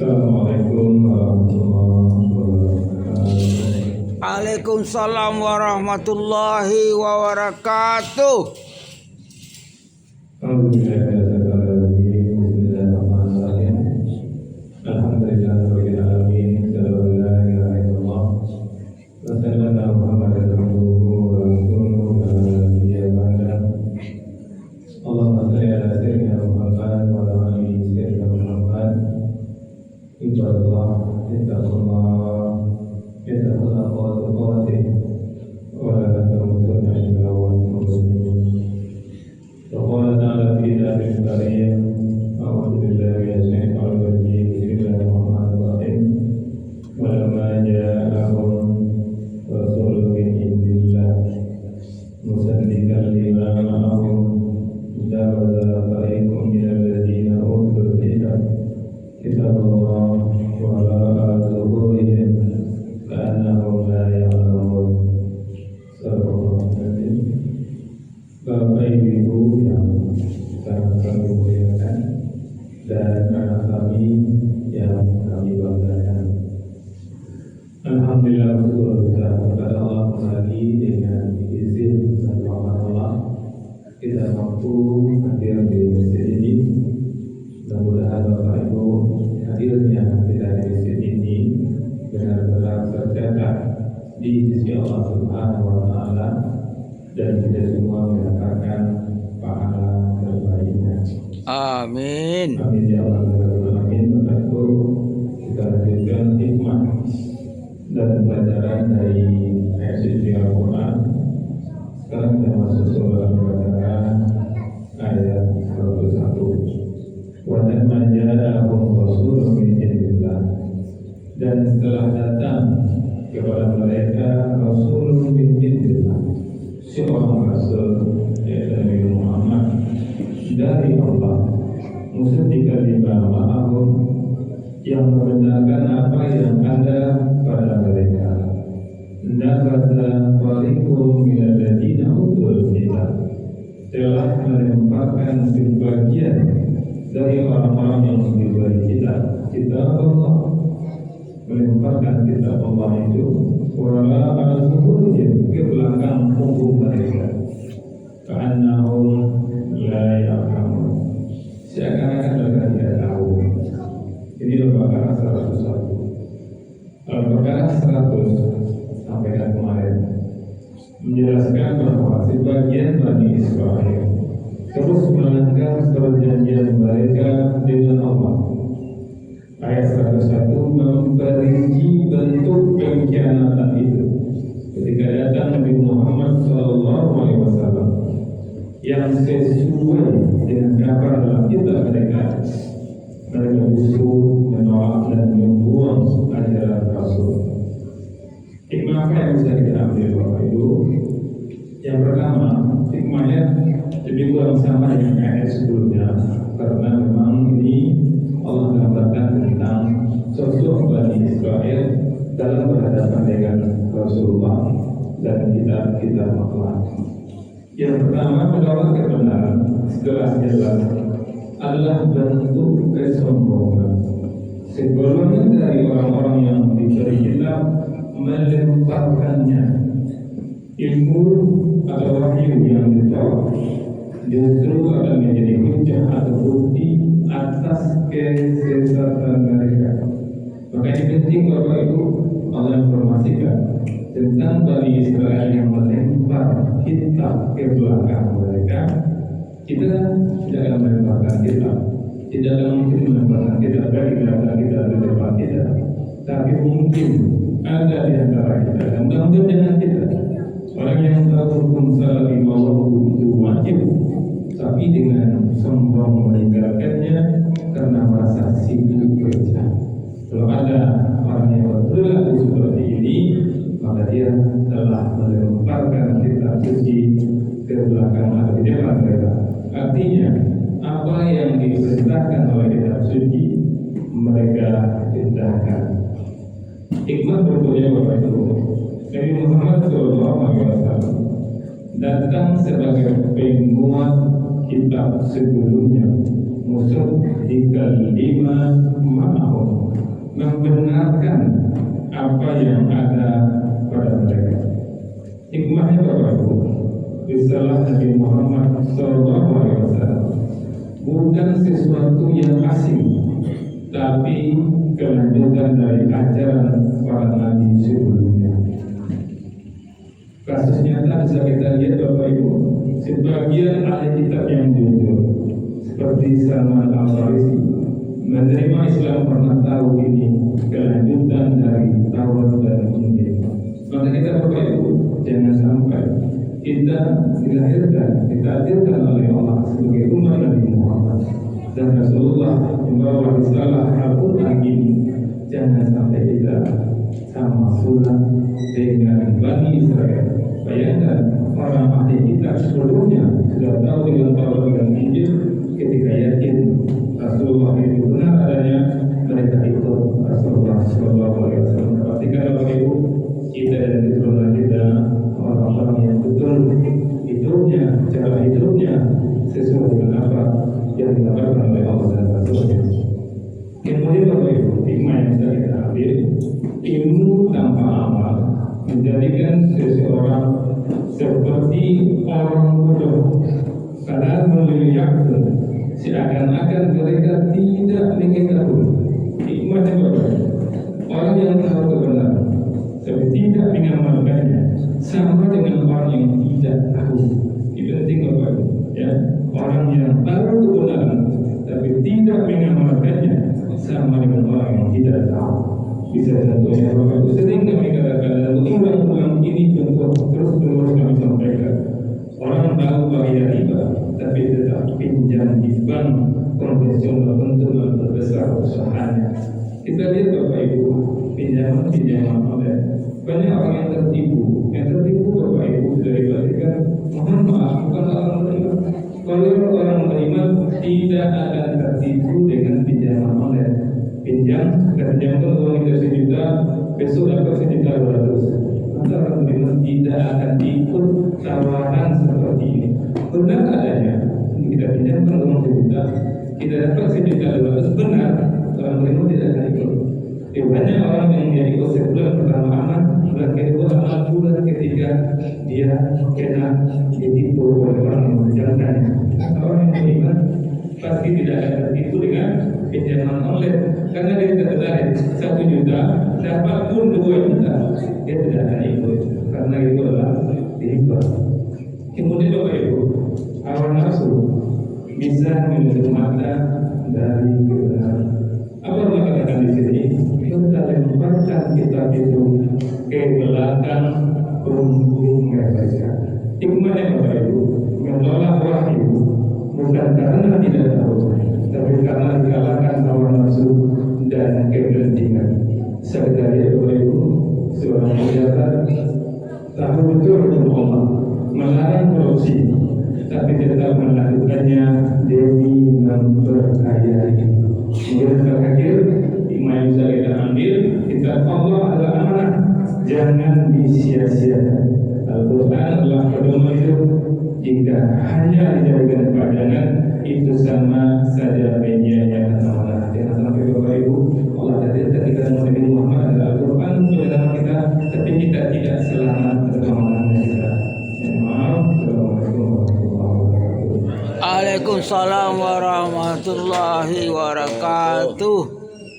Assalamualaikum warahmatullahi wabarakatuh. Waalaikumsalam warahmatullahi wabarakatuh. Bismillahirrahmanirrahim. Alhamdulillahirabbil alamin. La ilaha illallah. Wa sallallahu Muhammadan abduhu wa rasuluhu la nabiyya ba'dah. Allahumma shalli ala sayyidina Muhammad wa ala ali sayyidina Muhammad. Ibadallah, ittaqullah wa tuqatih wa la tamutunna illa wa antum muslimun. وقال تعالى في كتابه الكريم أعوذ بالله من الشيطان الرجيم بسم الله الرحمن الرحيم ولما جاءهم رسول من عند الله مصدقا لما معهم نبذ فريق من الذين أوتوا الكتاب كتاب الله وراء ظهورهم كأنهم لا يعلمون. صدق الله العظيم. Bapak Ibu yang sangat kami muliakan dan anak kami yang kami banggakan, alhamdulillah bersyukur kita kepada Allah kembali dengan izin dan rahmat Allah kita mampu hadir di masjid ini. Mudah-mudahan Bapak Ibu hadirnya kita di masjid ini benar-benar tercatat di sisi Allah Subhanahu wa Ta'ala dan kita semua mendapatkan pahala terbaiknya. Amin. Amin ya Allah. Amin. Tentu kita lanjutkan hikmah dan pelajaran dari ayat suci Al-Quran. Sekarang kita masuk surah Al-Baqarah ayat 101. Wa lamma ja'ahum rasulun min indillah, dan setelah datang kepada mereka rasulun min indillah, seorang rasul yaitu Nabi Muhammad dari Allah, musaddiqan lima ma'ahum, yang membenarkan apa yang ada pada mereka. Nabadha fariqum minal ladzina utul kitab, telah melemparkan sebagian dari orang-orang yang diberi kitab Allah, melemparkan kitab Allah itu wala al-zuhurihim, ke belakang punggung mereka, ka'annahum la ya'lamun, seakan-akan mereka tidak tahu. Ini Al-Baqarah 101. Al-Baqarah 100 sampaikan kemarin menjelaskan bahwa sebagian Bani Israel terus melanggar perjanjian mereka dengan Allah. Ayat 101 memperinci bentuk pengkhianatan itu ketika datang Nabi Muhammad SAW yang sesuai dengan kabar dalam kitab mereka. Mereka justru menolak dan membuang ajaran Rasul. Hikmah apa yang bisa kita ambil Bapak Ibu? Yang pertama, hikmahnya lebih kurang sama dengan ayat sebelumnya, karena memang ini Allah gambarkan tentang sosok Bani Israel dalam berhadapan dengan Rasulullah dan kitab-kitab makhluk. Yang pertama, menolak kebenaran jelas adalah bentuk kesombongan. Sebelumnya dari orang-orang yang diberi kitab melemparkannya. Ilmu atau wahyu yang ditolak justru akan menjadi hujah atau bukti atas kesesatan mereka. Maka ini penting Bapak Ibu, Allah informasikan tentang Bani Israel yang melempar kitab ke belakang mereka. Kita tidak akan melemparkan kitab, tidak akan mungkin melemparkan kitab dari belakang kita ke depan kita, tapi mungkin ada di antara kita, dan mudah-mudahan dengan kita, orang yang tahu hukum salat lima waktu itu wajib, tapi dengan sombong meninggalkannya karena merasa sibuk kerja. Kalau ada orang yang berperilaku seperti ini, maka dia telah melemparkan kitab suci ke belakang atau di depan mereka. Artinya, apa yang diperintahkan oleh kitab suci mereka perintahkan. Hikmah berikutnya Bapak Ibu, Nabi Muhammad SAW datang sebagai penguat kitab sebelumnya, musuh lima ma'ahum, membenarkan apa yang ada pada mereka. Hikmahnya Bapak Ibu, risalah Nabi Muhammad SAW bukan sesuatu yang asing, tapi kelanjutan dari ajaran para nabi sebelumnya. Kasus nyata bisa kita lihat Bapak Ibu, sebagian ahli kitab yang jujur seperti Salman Al-Farisi menerima Islam pernah tahu ini kelanjutan dari Taurat dan Injil. Maka kita Bapak Ibu jangan sampai kita ditakdirkan oleh Allah sebagai umat Nabi Muhammad dan Rasulullah membawa risalah Al-Quran ini, jangan sampai kita sama pula dengan Bani Israel. Bayangkan orang ahli kitab sebelumnya sudah tahu dengan Taurat dan Injil, ketika yakin Rasulullah itu benar adanya, mereka ikut Rasulullah SAW. Pastikan Bapak Ibu, kita dan keturunan kita orang-orang yang betul hidupnya, cara hidupnya sesuai dengan apa yang dikatakan oleh Allah dan Rasulnya. Kemudian Bapak Ibu, hikmah yang bisa kita ambil, ilmu tanpa amal menjadikan seseorang seperti orang bodoh, karena melihatkan seakan-akan mereka tidak mengetahui. Hikmahnya Bapak Ibu, orang yang tahu kebenaran tapi tidak mengamalkannya sama dengan orang yang tidak tahu. Itu penting Bapak Ibu, ya. Orang yang tahu kebenaran tapi tidak mengamalkannya sama dengan orang yang tidak tahu. Bisa contohnya Bapak Ibu, sering kami katakan dan ulang-ulang ini contoh terus-menerus kami sampaikan. Orang tahu bahaya riba tapi tetap pinjam di bank konvensional untuk memperbesar usahanya. Kita lihat Bapak Ibu, pinjaman online, banyak orang yang tertipu. Bapak Ibu sudah dipastikan, mohon maaf, bukan orang beriman. Kalau orang beriman tidak akan tertipu dengan pinjaman online. Pinjamkan uang kita 1 juta, besok dapat 1.200.000. Maka orang beriman tidak akan ikut tawaran seperti ini. Benar adanya, kita pinjamkan uang 1 juta, kita dapat 1.200.000, benar. Orang beriman tidak akan ikut. Banyak orang yang menjadi konsep bulan pertama aman, bulan kedua aman, bulan ketiga dia kena ditipu oleh orang yang menjalankannya. Orang yang beriman pasti tidak akan tertipu dengan pinjaman online, karena dia tertarik 1 juta dapat pun 2 juta, dia tidak akan ikut karena itu adalah riba. Kemudian Bapak Ibu, hawa nafsu bisa menutup mata dari kebenaran. Apa yang dikatakan di sini? Kita lemparkan kitab itu ke belakang punggung mereka. Hikmahnya Bapak Ibu, menolak wahyu bukan karena tidak tahu, tapi karena dikalahkan hawa nafsu dan kepentingan. Sekali Bapak Ibu, seorang pejabat tahu betul hukum Allah, melarang korupsi, tapi tetap melakukannya demi memperkayai. Kemudian terakhir, hikmah yang bisa kita ambil, kitab Allah adalah amanah, jangan disia-siakan. Al-Quran adalah pedoman hidup. Jika hanya dijadikan pajangan, itu sama saja media-nya amanah. Jangan sampai Bapak Ibu, Allah takdirkan kita Nabi Muhammad adalah Al-Quran dalam kita, tapi kita tidak selamat dalam amanahnya kita. Maaf. Assalamualaikum warahmatullahi wabarakatuh. Waalaikumsalam warahmatullahi wabarakatuh.